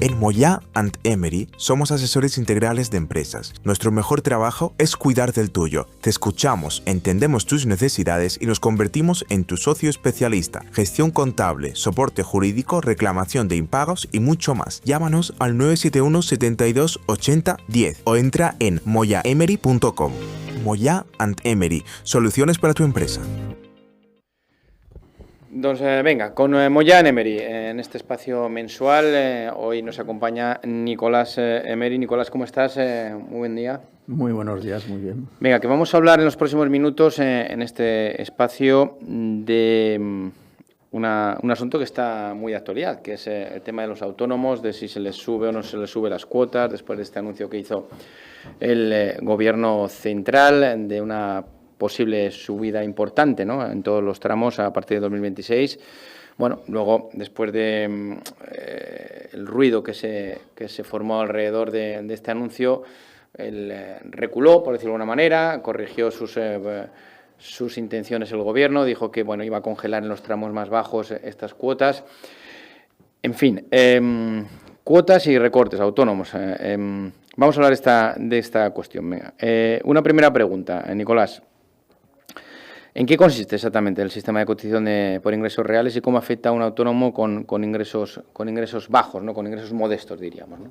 En Moya & Emery somos asesores integrales de empresas. Nuestro mejor trabajo es cuidar del tuyo. Te escuchamos, entendemos tus necesidades y nos convertimos en tu socio especialista. Gestión contable, soporte jurídico, reclamación de impagos y mucho más. Llámanos al 971 72 80 10 o entra en moyaemery.com. Moya & Emery, soluciones para tu empresa. Entonces, venga, con Moya & Emery, en este espacio mensual, hoy nos acompaña Nicolás Emery. Nicolás, ¿cómo estás? Muy buen día. Muy buenos días, muy bien. Venga, que vamos a hablar en los próximos minutos en este espacio de un asunto que está muy de actualidad, que es el tema de los autónomos, de si se les sube o no se les sube las cuotas, después de este anuncio que hizo el Gobierno central de una posible subida importante, ¿no?, en todos los tramos a partir de 2026. Bueno, luego, después de el ruido que se formó alrededor de este anuncio, él reculó, por decirlo de alguna manera, corrigió sus intenciones el Gobierno, dijo que bueno, iba a congelar en los tramos más bajos estas cuotas. En fin, cuotas y recortes autónomos. Vamos a hablar de esta cuestión. Venga. Una primera pregunta, Nicolás. ¿En qué consiste exactamente el sistema de cotización por ingresos reales y cómo afecta a un autónomo con ingresos bajos, ¿no?, con ingresos modestos, diríamos, ¿no?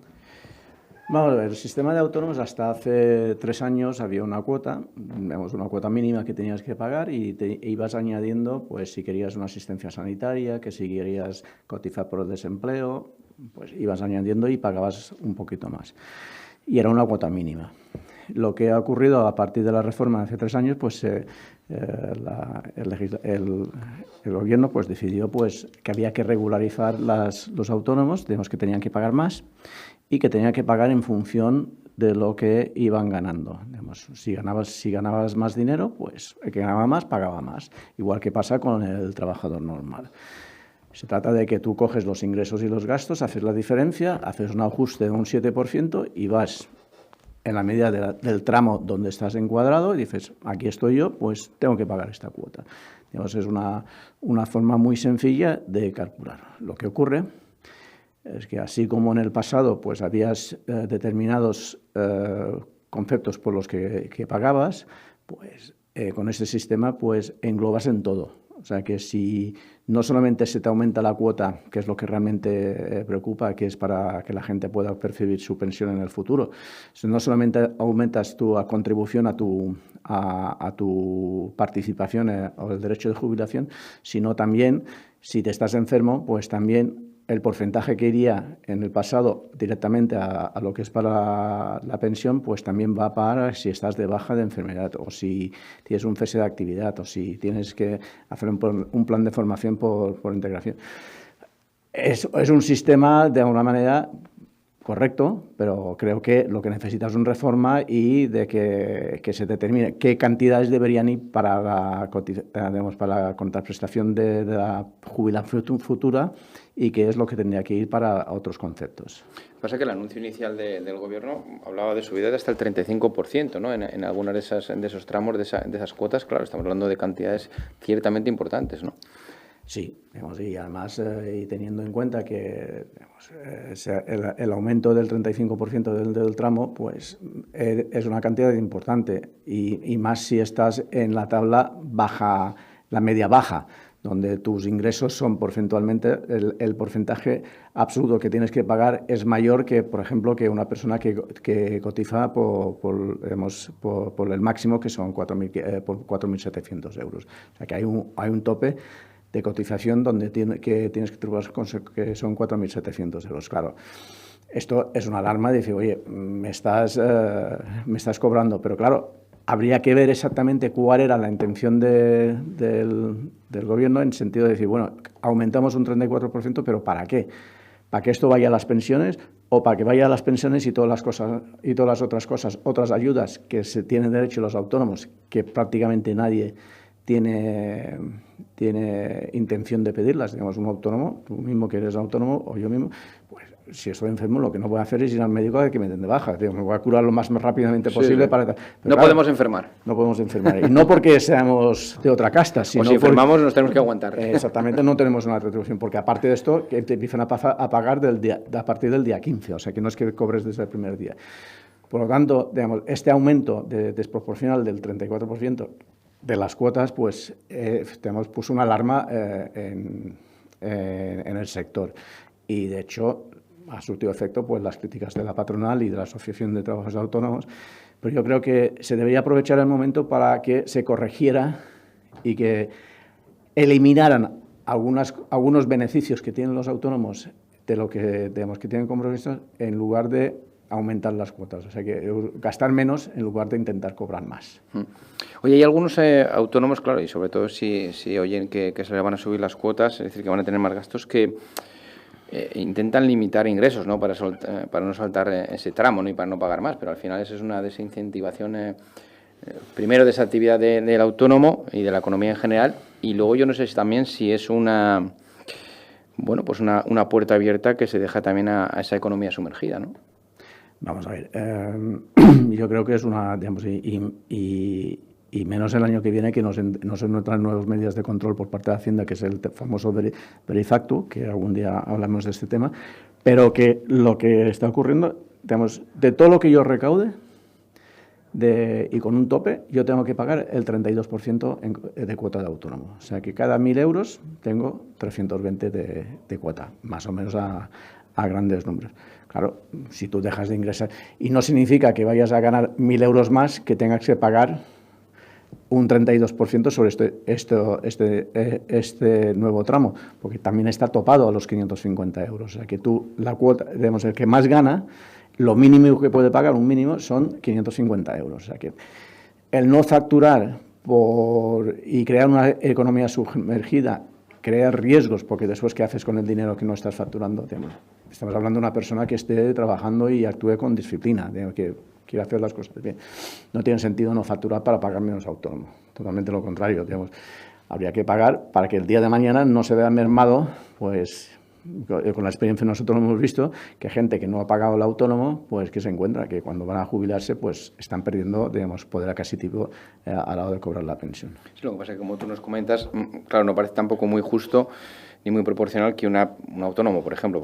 Vamos a ver, el sistema de autónomos hasta hace 3 años había una cuota, digamos, una cuota mínima que tenías que pagar y ibas añadiendo, pues si querías una asistencia sanitaria, que si querías cotizar por el desempleo, pues ibas añadiendo y pagabas un poquito más. Y era una cuota mínima. Lo que ha ocurrido a partir de la reforma de hace 3 años, pues el Gobierno pues decidió pues que había que regularizar los autónomos, digamos que tenían que pagar más y que tenían que pagar en función de lo que iban ganando. Digamos, si ganabas más dinero, pues el que ganaba más pagaba más, igual que pasa con el trabajador normal. Se trata de que tú coges los ingresos y los gastos, haces la diferencia, haces un ajuste de un 7% y vas en la medida del tramo donde estás encuadrado y dices, aquí estoy yo, pues tengo que pagar esta cuota. Digamos, es una forma muy sencilla de calcular. Lo que ocurre es que así como en el pasado pues habías determinados conceptos por los que pagabas, pues con este sistema pues englobas en todo. O sea que si no solamente se te aumenta la cuota, que es lo que realmente preocupa, que es para que la gente pueda percibir su pensión en el futuro, no solamente aumentas tu contribución a tu participación o el derecho de jubilación, sino también, si te estás enfermo, pues también el porcentaje que iría en el pasado directamente a lo que es para la pensión, pues también va para si estás de baja de enfermedad o si tienes un cese de actividad o si tienes que hacer un plan de formación por integración. Es un sistema, de alguna manera, correcto, pero creo que lo que necesitas es una reforma y de que se determine qué cantidades deberían ir para la contraprestación de la jubilación futura y qué es lo que tendría que ir para otros conceptos. Pasa que el anuncio inicial del Gobierno hablaba de subida de hasta el 35%, ¿no?, en algunas de esos tramos, de esas cuotas. Claro, estamos hablando de cantidades ciertamente importantes, ¿no? Sí, digamos, y además y teniendo en cuenta que digamos, el aumento del 35% del tramo pues es una cantidad importante y más si estás en la tabla baja, la media baja, donde tus ingresos son porcentualmente, el porcentaje absoluto que tienes que pagar es mayor que, por ejemplo, que una persona que cotiza por el máximo, que son 4.700 euros. O sea que hay un tope de cotización donde tienes que tributar que son 4.700 euros. Claro, esto es una alarma de decir, oye, me estás cobrando, pero claro, habría que ver exactamente cuál era la intención del Gobierno en sentido de decir, bueno, aumentamos un 34%, pero ¿para qué? ¿Para que esto vaya a las pensiones o para que vaya a las pensiones y todas las otras cosas, otras ayudas que se tienen derecho los autónomos, que prácticamente nadie tiene intención de pedirlas. Digamos, un autónomo, tú mismo que eres autónomo o yo mismo, pues si estoy enfermo lo que no voy a hacer es ir al médico a que me den de baja. Digo, me voy a curar lo más rápidamente posible. Sí. Para... No claro, podemos enfermar. No podemos enfermar. Y no porque seamos de otra casta, sino o si enfermamos nos tenemos que aguantar. Exactamente, no tenemos una retribución, porque aparte de esto, que te empiezan a pagar a partir del día 15, o sea que no es que cobres desde el primer día. Por lo tanto, digamos, este aumento desproporcional del 34% de las cuotas, pues puso una alarma en el sector. Y, de hecho, ha surtido efecto pues, las críticas de la patronal y de la Asociación de Trabajadores Autónomos. Pero yo creo que se debería aprovechar el momento para que se corrigiera y que eliminaran algunos beneficios que tienen los autónomos de lo que, digamos, que tienen compromisos, en lugar de aumentar las cuotas, o sea, que gastar menos en lugar de intentar cobrar más. Oye, hay algunos autónomos, claro, y sobre todo si oyen que se les van a subir las cuotas, es decir, que van a tener más gastos, que intentan limitar ingresos, ¿no? Para no saltar ese tramo, ¿no? Y para no pagar más, pero al final eso es una desincentivación, primero de esa actividad del autónomo y de la economía en general, y luego yo no sé si es una puerta abierta que se deja también a esa economía sumergida, ¿no? Vamos a ver, yo creo que es una, digamos, y menos el año que viene, que nos entran nuevas medidas de control por parte de Hacienda, que es el famoso Verifactu, que algún día hablamos de este tema, pero que lo que está ocurriendo, digamos, de todo lo que yo recaude, y con un tope, yo tengo que pagar el 32% de cuota de autónomo. O sea que cada 1.000 euros tengo 320 de cuota, más o menos a grandes números. Claro, si tú dejas de ingresar, y no significa que vayas a ganar 1.000 euros más, que tengas que pagar un 32% sobre este nuevo tramo, porque también está topado a los 550 euros. O sea que tú, la cuota, digamos, el que más gana, lo mínimo que puede pagar, un mínimo, son 550 euros. O sea que el no facturar y crear una economía sumergida, crear riesgos, porque después, ¿qué haces con el dinero que no estás facturando? Estamos hablando de una persona que esté trabajando y actúe con disciplina, que quiere hacer las cosas bien. No tiene sentido no facturar para pagar menos autónomo. Totalmente lo contrario, digamos. Habría que pagar para que el día de mañana no se vea mermado, pues, con la experiencia nosotros hemos visto que gente que no ha pagado el autónomo, pues que se encuentra que cuando van a jubilarse, pues están perdiendo, digamos, poder adquisitivo a la hora de cobrar la pensión. Sí, lo que pasa es que, como tú nos comentas, claro, no parece tampoco muy justo ni muy proporcional que un autónomo, por ejemplo,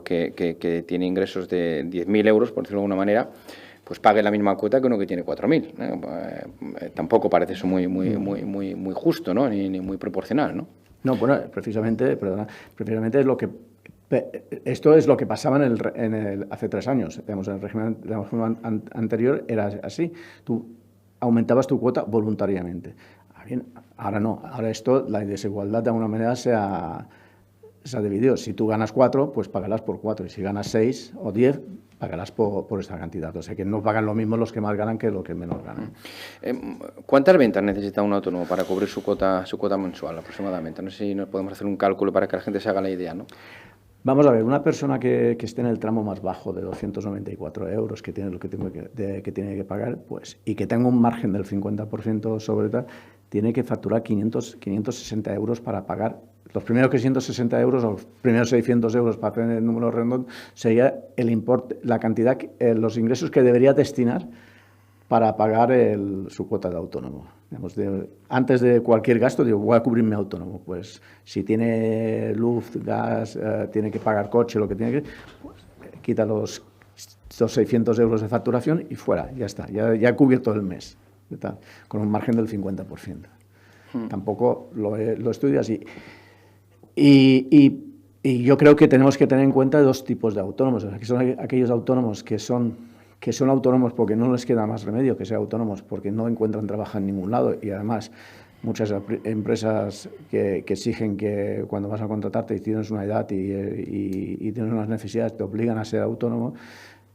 que tiene ingresos de 10.000 euros, por decirlo de alguna manera, pues pague la misma cuota que uno que tiene 4.000. Tampoco parece eso muy justo, ¿no? Ni muy proporcional, ¿no? No, bueno, precisamente es lo que... Esto es lo que pasaba hace 3 años. Digamos, en el régimen anterior era así. Tú aumentabas tu cuota voluntariamente. Ahora no. Ahora la desigualdad de alguna manera se ha dividido. Si tú ganas 4, pues pagarás por 4. Y si ganas 6 o 10, pagarás por esta cantidad. O sea que no pagan lo mismo los que más ganan que los que menos ganan. ¿Cuántas ventas necesita un autónomo para cubrir su cuota mensual aproximadamente? No sé si nos podemos hacer un cálculo para que la gente se haga la idea, ¿no? Vamos a ver, una persona que esté en el tramo más bajo de 294 euros, que tiene lo que tiene que pagar, pues, y que tenga un margen del 50% sobre tal, tiene que facturar 560 euros para pagar. Los primeros 560 euros o los primeros 600 euros, para hacer el número redondo, sería el importe, la cantidad, los ingresos que debería destinar para pagar su cuota de autónomo. Digamos, antes de cualquier gasto, digo, voy a cubrirme autónomo. Pues si tiene luz, gas, tiene que pagar coche, lo que tiene que... Pues, quita los 600 euros de facturación y fuera, ya está, ya ha cubierto el mes, con un margen del 50%. Tampoco lo estudio así. Y yo creo que tenemos que tener en cuenta 2 tipos de autónomos. O sea, que son aquellos autónomos que son autónomos porque no les queda más remedio que ser autónomos, porque no encuentran trabajo en ningún lado, y además muchas empresas que exigen que cuando vas a contratarte y tienes una edad y tienes unas necesidades, te obligan a ser autónomo.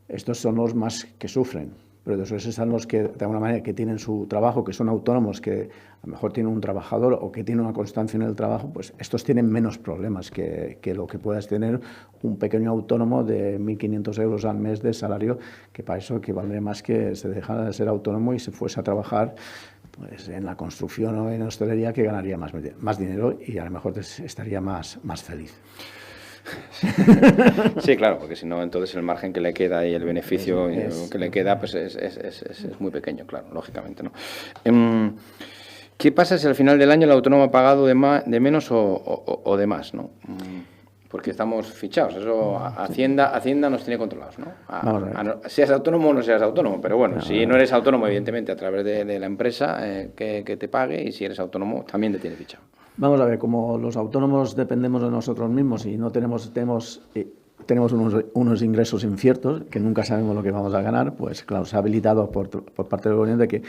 Estos son los más que sufren. Pero después están los que, de alguna manera, que tienen su trabajo, que son autónomos, que a lo mejor tienen un trabajador o que tienen una constancia en el trabajo, pues estos tienen menos problemas que lo que puedas tener un pequeño autónomo de 1.500 euros al mes de salario, que para eso que valdría más que se dejara de ser autónomo y se fuese a trabajar pues en la construcción o en hostelería que ganaría más dinero y a lo mejor estaría más feliz. Sí, claro, porque si no, entonces el margen que le queda y el beneficio que le queda pues es muy pequeño, claro, lógicamente, ¿no? ¿Qué pasa si al final del año el autónomo ha pagado de menos o de más, ¿no? Porque estamos fichados, eso Hacienda nos tiene controlados, ¿no? Seas autónomo o no seas autónomo, pero bueno, si no eres autónomo, evidentemente, a través de la empresa que te pague, y si eres autónomo, también te tiene fichado. Vamos a ver, como los autónomos dependemos de nosotros mismos y no tenemos unos ingresos inciertos, que nunca sabemos lo que vamos a ganar, pues claro, se ha habilitado por parte del gobierno de que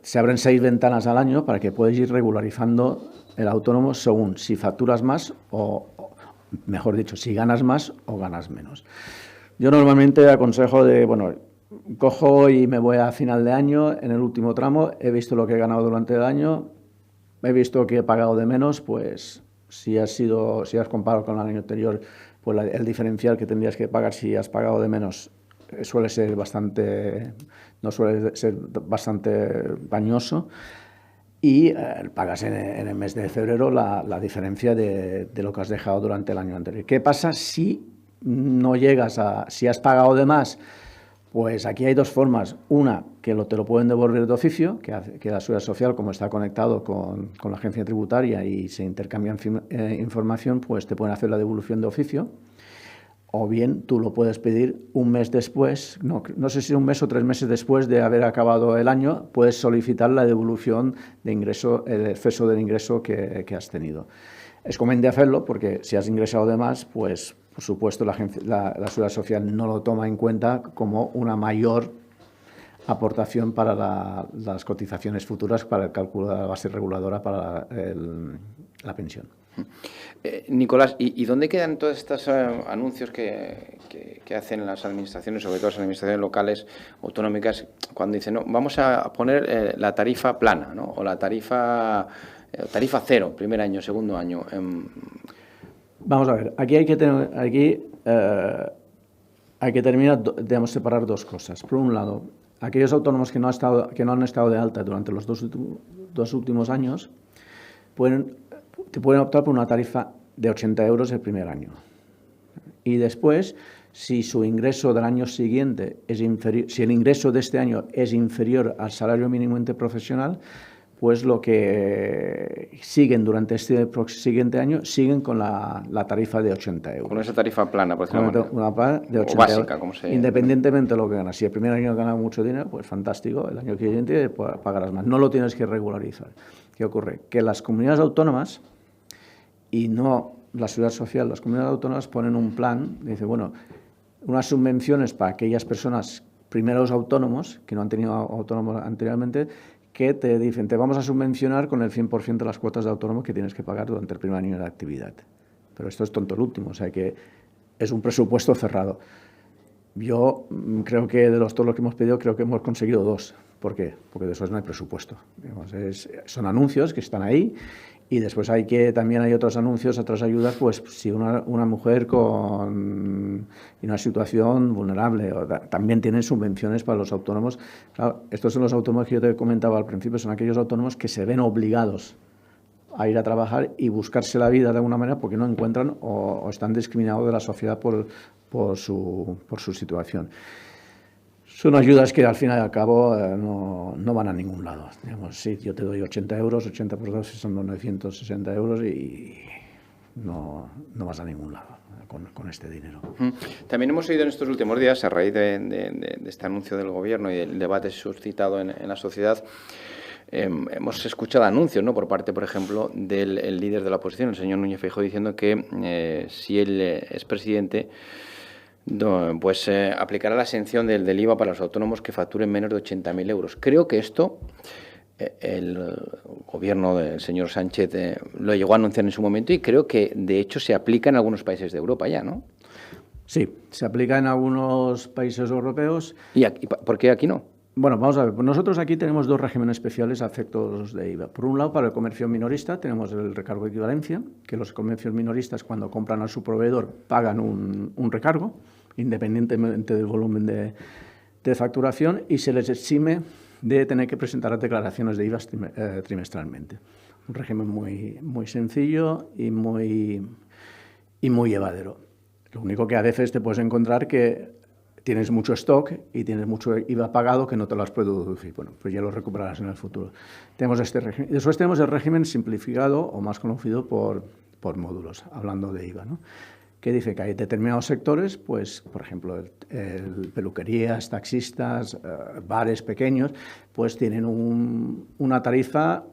se abren 6 ventanas al año para que puedas ir regularizando el autónomo según si facturas más o, mejor dicho, si ganas más o ganas menos. Yo normalmente aconsejo cojo y me voy a final de año, en el último tramo, he visto lo que he ganado durante el año, he visto que he pagado de menos, pues si has comparado con el año anterior, pues el diferencial que tendrías que pagar si has pagado de menos suele ser bastante dañoso, y pagas en el mes de febrero la diferencia de lo que has dejado durante el año anterior. ¿Qué pasa si no llegas si has pagado de más? Pues aquí hay 2 formas. Una, que te lo pueden devolver de oficio, que la Seguridad Social, como está conectado con la agencia tributaria y se intercambian información, pues te pueden hacer la devolución de oficio. O bien tú lo puedes pedir un mes después, no sé si un mes o 3 meses después de haber acabado el año, puedes solicitar la devolución de ingreso, el exceso del ingreso que has tenido. Es conveniente hacerlo porque si has ingresado de más, pues por supuesto la Seguridad Social no lo toma en cuenta como una mayor aportación para las cotizaciones futuras para el cálculo de la base reguladora para la pensión. Nicolás, ¿y dónde quedan todos estos anuncios que hacen las administraciones, sobre todo las administraciones locales autonómicas, cuando dicen, no, vamos a poner la tarifa plana, ¿no? O la tarifa cero, primer año, segundo año? Vamos a ver, aquí hay que debemos separar 2 cosas. Por un lado, aquellos autónomos que no han estado de alta durante los 2 últimos años pueden optar por una tarifa de 80 euros el primer año. Y después, si su ingreso del año siguiente si el ingreso de este año es inferior al salario mínimo interprofesional, pues lo que siguen durante este siguiente año siguen con la tarifa de 80 euros. Con esa tarifa plana, por decirlo una plana de 80 básica, euros. Como se... Independientemente de lo que ganas. Si el primer año ganas mucho dinero, pues fantástico, el año siguiente pagarás más. No lo tienes que regularizar. ¿Qué ocurre? Que las comunidades autónomas, y no la Seguridad Social, las comunidades autónomas ponen un plan, dice, bueno, unas subvenciones para aquellas personas, primeros autónomos, que no han tenido autónomos anteriormente, que te dicen, te vamos a subvencionar con el 100% de las cuotas de autónomo que tienes que pagar durante el primer año de actividad. Pero esto es tonto el último, o sea que es un presupuesto cerrado. Yo creo que de todos los que hemos pedido, creo que hemos conseguido 2. ¿Por qué? Porque después no hay presupuesto. Digamos, son anuncios que están ahí, y después también hay otros anuncios, otras ayudas, pues si una mujer en una situación vulnerable, también tienen subvenciones para los autónomos. Claro, estos son los autónomos que yo te comentaba al principio, son aquellos autónomos que se ven obligados a ir a trabajar y buscarse la vida de alguna manera porque no encuentran o están discriminados de la sociedad por su situación. Son ayudas que al final y al cabo no van a ningún lado. Digamos, sí, yo te doy 80 euros, 80 por 2 son 960 euros y no vas a ningún lado con este dinero. También hemos oído en estos últimos días, a raíz de este anuncio del Gobierno y el debate suscitado en la sociedad, hemos escuchado anuncios, ¿no?, por parte, por ejemplo, del líder de la oposición, el señor Núñez Feijóo, diciendo que si él es presidente, pues aplicará la exención del IVA para los autónomos que facturen menos de 80.000 euros. Creo que esto el gobierno del señor Sánchez lo llegó a anunciar en su momento y creo que, de hecho, se aplica en algunos países de Europa ya, ¿no? Sí, se aplica en algunos países europeos. ¿Y por qué aquí no? Bueno, vamos a ver. Nosotros aquí tenemos 2 regímenes especiales a efectos de IVA. Por un lado, para el comercio minorista tenemos el recargo de equivalencia, que los comercios minoristas, cuando compran a su proveedor, pagan un recargo, independientemente del volumen de facturación, y se les exime de tener que presentar declaraciones de IVA trimestralmente. Un régimen muy sencillo y muy llevadero. Lo único que a veces te puedes encontrar que tienes mucho stock y tienes mucho IVA pagado que no te lo has podido deducir. Bueno, pues ya lo recuperarás en el futuro. Tenemos este régimen. Después tenemos el régimen simplificado o más conocido por módulos, hablando de IVA, ¿no? Que dice que hay determinados sectores, pues, por ejemplo, peluquerías, taxistas, bares pequeños, pues tienen una tarifa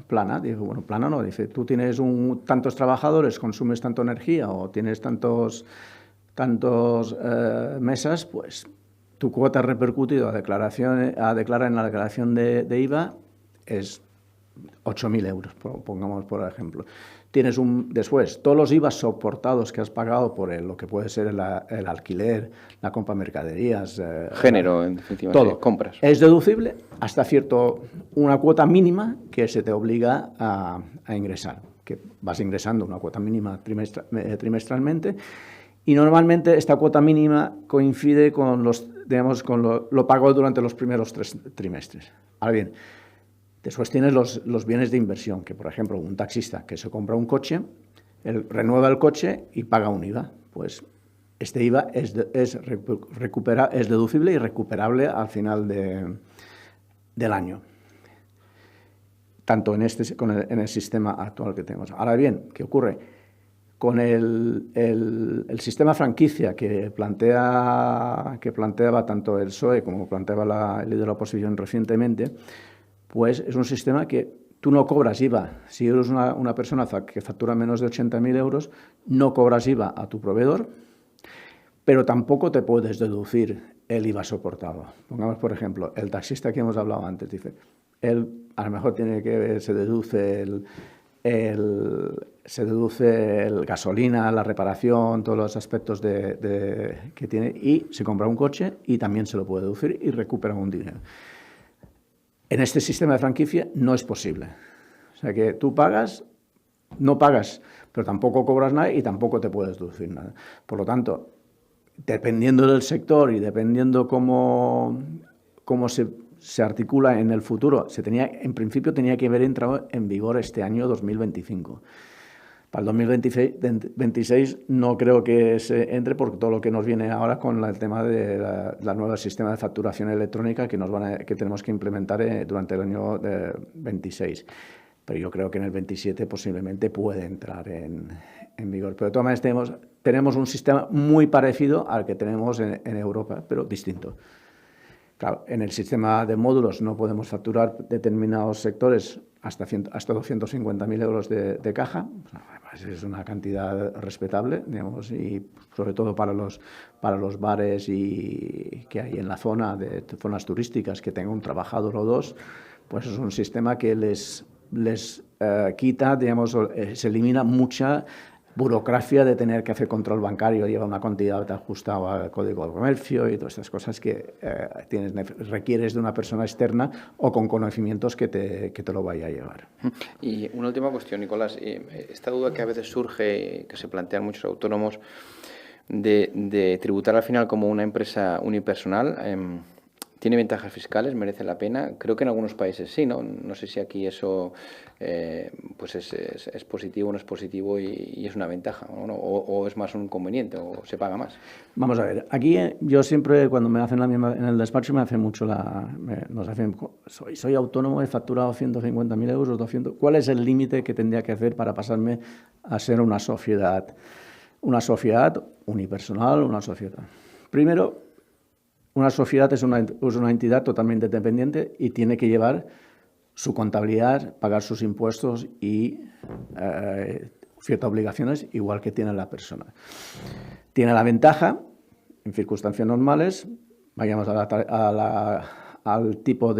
plana. Digo, bueno, plana no, dice, tú tienes tantos trabajadores, consumes tanta energía o tienes tantos mesas, pues tu cuota repercutida a declarar en la declaración de IVA es 8.000 euros, pongamos por ejemplo. Tienes después todos los IVAs soportados que has pagado por lo que puede ser el alquiler, la compra de mercaderías, género, en definitiva, todo, compras. Es deducible hasta una cuota mínima que se te obliga a ingresar, que vas ingresando una cuota mínima trimestralmente. Y normalmente esta cuota mínima coincide con lo pago durante los primeros 3 trimestres. Ahora bien, después tienes los bienes de inversión, que por ejemplo un taxista que se compra un coche, renueva el coche y paga un IVA. Pues este IVA es deducible y recuperable al final del año, tanto en el sistema actual que tenemos. Ahora bien, ¿qué ocurre? Con el sistema franquicia que planteaba tanto el PSOE como planteaba el líder de la oposición recientemente, pues es un sistema que tú no cobras IVA. Si eres una persona que factura menos de 80.000 euros, no cobras IVA a tu proveedor, pero tampoco te puedes deducir el IVA soportado. Pongamos, por ejemplo, el taxista que hemos hablado antes, dice, él a lo mejor se deduce el gasolina, la reparación, todos los aspectos que tiene, y se compra un coche y también se lo puede deducir y recupera un dinero. En este sistema de franquicia no es posible. O sea que tú no pagas, pero tampoco cobras nada y tampoco te puedes deducir nada. Por lo tanto, dependiendo del sector y dependiendo cómo se articula en el futuro, en principio tenía que haber entrado en vigor este año 2025. Para el 2026 no creo que se entre por todo lo que nos viene ahora con el tema de la nueva sistema de facturación electrónica que tenemos que implementar durante el año 26. Pero yo creo que en el 27 posiblemente puede entrar en vigor. Pero de todas maneras tenemos un sistema muy parecido al que tenemos en Europa, pero distinto. Claro, en el sistema de módulos no podemos facturar determinados sectores hasta 250.000 euros de caja. Además, es una cantidad respetable, digamos, y sobre todo para los bares que hay en la zona, de zonas turísticas, que tenga un trabajador o dos, pues es un sistema que les quita, digamos, se elimina mucha burocracia de tener que hacer control bancario, lleva una cantidad ajustada al Código de Comercio y todas estas cosas que requieres de una persona externa o con conocimientos que te lo vaya a llevar. Y una última cuestión, Nicolás. Esta duda que a veces surge, que se plantean muchos autónomos, de tributar al final como una empresa unipersonal, ¿tiene ventajas fiscales? ¿Merece la pena? Creo que en algunos países sí, ¿no? No sé si aquí eso pues es positivo o no es positivo y es una ventaja, ¿no? O es más un inconveniente, o se paga más. Vamos a ver, aquí yo siempre, cuando me hacen en el despacho, me hacen mucho soy autónomo, he facturado 150.000 euros, 200. ¿Cuál es el límite que tendría que hacer para pasarme a ser una sociedad? Una sociedad unipersonal, una sociedad. Primero, una sociedad es una entidad totalmente dependiente y tiene que llevar su contabilidad, pagar sus impuestos y ciertas obligaciones, igual que tiene la persona. Tiene la ventaja, en circunstancias normales, vayamos al tipo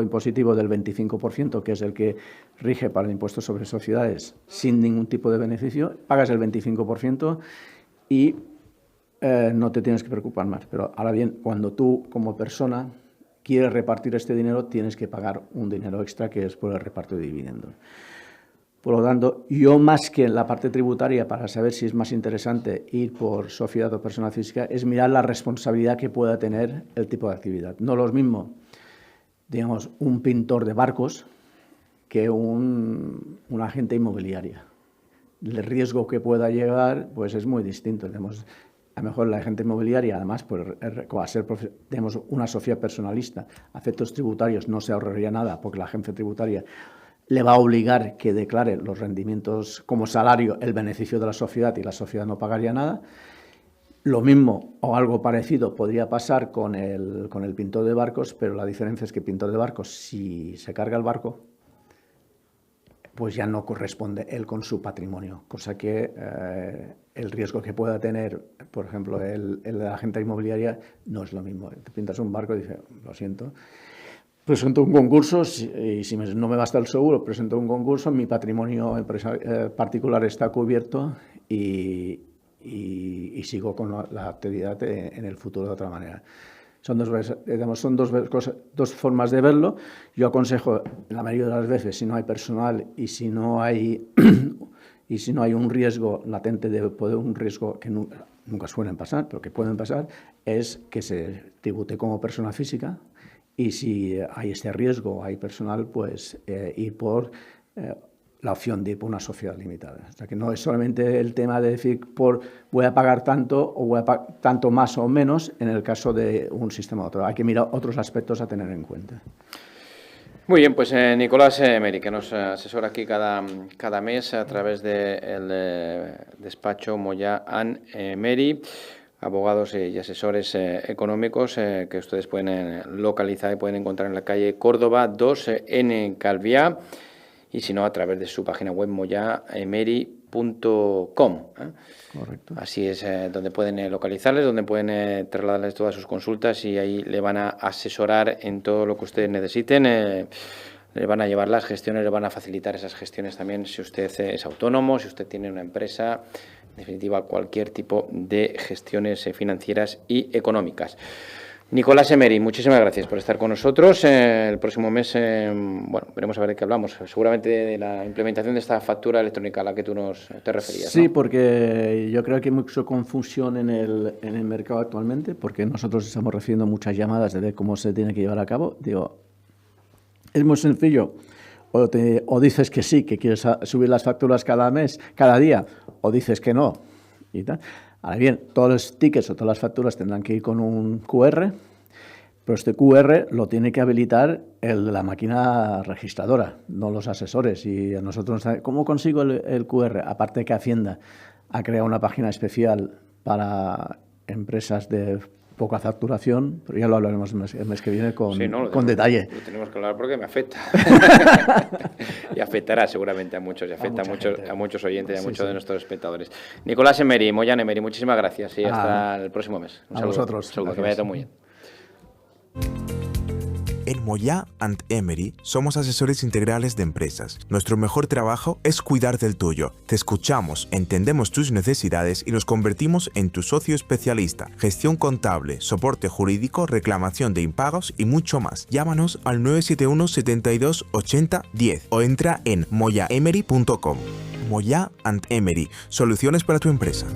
impositivo del 25%, que es el que rige para el impuesto sobre sociedades, sin ningún tipo de beneficio, pagas el 25% y no te tienes que preocupar más. Pero ahora bien, cuando tú como persona quieres repartir este dinero, tienes que pagar un dinero extra, que es por el reparto de dividendos. Por lo tanto, yo más que la parte tributaria, para saber si es más interesante ir por sociedad o persona física, es mirar la responsabilidad que pueda tener el tipo de actividad. No lo mismo digamos, un pintor de barcos que un agente inmobiliario. El riesgo que pueda llegar pues es muy distinto. Digamos, a lo mejor la agente inmobiliaria, además, por ser tenemos una sociedad personalista, a efectos tributarios no se ahorraría nada porque la agencia tributaria le va a obligar que declare los rendimientos como salario, el beneficio de la sociedad, y la sociedad no pagaría nada. Lo mismo o algo parecido podría pasar con el pintor de barcos, pero la diferencia es que el pintor de barcos, si se carga el barco, pues ya no corresponde él con su patrimonio, cosa que el riesgo que pueda tener, por ejemplo, el de la agente inmobiliaria no es lo mismo. Te pintas un barco y dices, lo siento, presento un concurso y si no me basta el seguro, presento un concurso, mi patrimonio particular está cubierto y sigo con la actividad en el futuro de otra manera. Son dos formas de verlo. Yo aconsejo, la mayoría de las veces, si no hay personal y si no hay un riesgo latente un riesgo que nunca suelen pasar, pero que pueden pasar, es que se tribute como persona física, y si hay este riesgo, hay personal, pues ir por la opción de ir por una sociedad limitada. O sea, que no es solamente el tema de decir voy a pagar tanto o voy a pagar tanto más o menos en el caso de un sistema u otro. Hay que mirar otros aspectos a tener en cuenta. Muy bien, pues Nicolás Emery, que nos asesora aquí cada mes a través del despacho Moyà & Emery, abogados y asesores económicos que ustedes pueden localizar y pueden encontrar en la calle Córdoba 2 en Calviá, y si no, a través de su página web moyaemery.com. Correcto. Así es donde pueden localizarles, donde pueden trasladarles todas sus consultas, y ahí le van a asesorar en todo lo que ustedes necesiten. Le van a llevar las gestiones, le van a facilitar esas gestiones también si usted es autónomo, si usted tiene una empresa, en definitiva cualquier tipo de gestiones financieras y económicas. Nicolás Emery, muchísimas gracias por estar con nosotros. El próximo mes, veremos a ver de qué hablamos. Seguramente de la implementación de esta factura electrónica a la que tú te referías. Sí, ¿no? Porque yo creo que hay mucha confusión en el mercado actualmente, porque nosotros estamos recibiendo muchas llamadas de ver cómo se tiene que llevar a cabo. Digo, es muy sencillo. O dices que sí, que quieres subir las facturas cada mes, cada día, o dices que no, y tal. Ahora bien, todos los tickets o todas las facturas tendrán que ir con un QR, pero este QR lo tiene que habilitar la máquina registradora, no los asesores. Y a nosotros, ¿cómo consigo el QR? Aparte que Hacienda ha creado una página especial para empresas de poca facturación, pero ya lo hablaremos el mes que viene con detalle. Lo tenemos que hablar porque me afecta. Y afectará seguramente a muchos, y afecta a muchos oyentes y a muchos de nuestros espectadores. Nicolás Emery, Moyà & Emery, muchísimas gracias y hasta el próximo mes. Un saludo. Vosotros. Saludo, que vaya todo muy bien. En Moyà & Emery somos asesores integrales de empresas. Nuestro mejor trabajo es cuidar del tuyo. Te escuchamos, entendemos tus necesidades y nos convertimos en tu socio especialista. Gestión contable, soporte jurídico, reclamación de impagos y mucho más. Llámanos al 971 72 80 10 o entra en moyaemery.com. Moyà & Emery, soluciones para tu empresa.